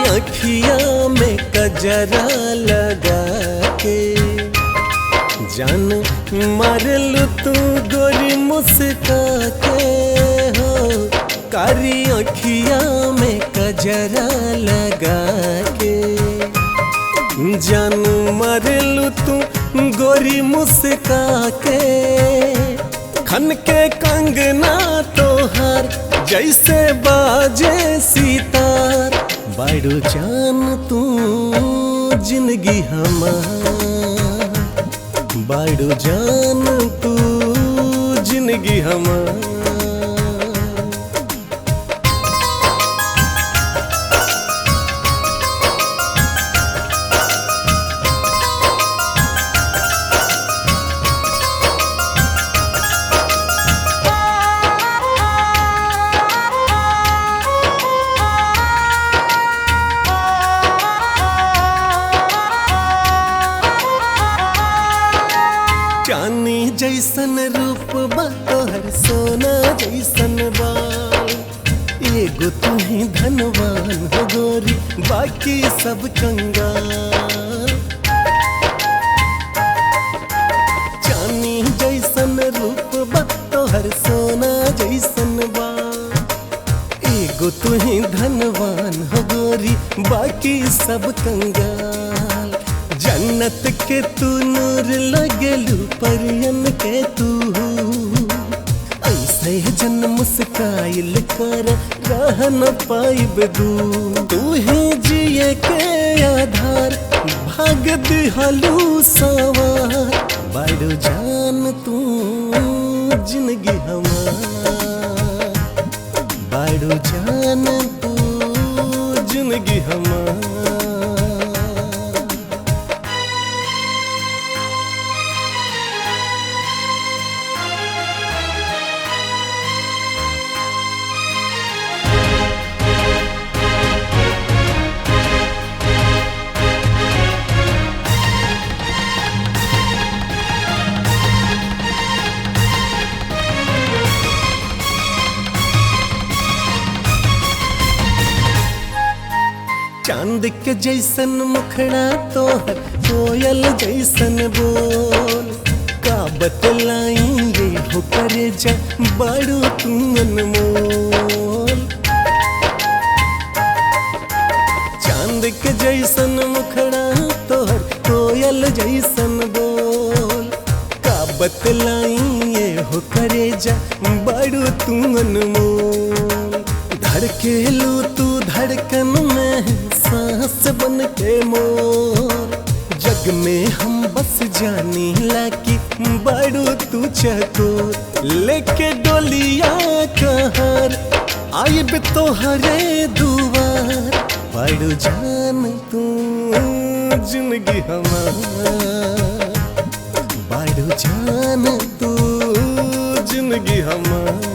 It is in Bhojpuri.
अखिया में कजरा लगा के जान मारलू तू गोरी मुस्का के हो। कारी अखिया में कजरा लगा के जान मारलू तू गोरी मुस्का के। खन के कंगना तोहार जैसे बाजे सितार। बाड़ू जान तू जिंदगी हमार, बाड़ू जान तू जिंदगी हमार। चांदी जैसन रूप बा तोहर सोना जैसन बाल। एगो तू ही धनवान हो गोरी बाकी सब कंगाल। चांदी जैसन रूप बा तोहर सोना जैसन बाल। एगो तू ही धनवान हो गोरी बाकी सब कंगाल। जन्नत के तू नूर लगलू परियन के तू। ऐसे जन मुस्काइल कर रह न पाइब दूर। तू ही जिए के आधार भाग दिहलू सवार। बाड़ू जान तू जिंदगी हमार, बाड़ू जान तू जिंदगी हमार। चांद के जैसन मुखड़ा तोहर कोयल जैसन बोल। का बतलाई ये हो करे जा बाड़ू तू अनमोल। चांद के जैसन मुखड़ा तोहर कोयल जैसन बोल। का बतलाई ये हो करे जा बाड़ू तू अनमोल। धड़केलू तू धड़कन में सांस बन के मोर। जग में हम बस जानी लाकी बाड़ू तू चकोर। लेके डोलिया कहर आइब तोहरे दुआर। बाड़ू जान तू जिंदगी हमार, बाड़ू जान तू जिंदगी हमार।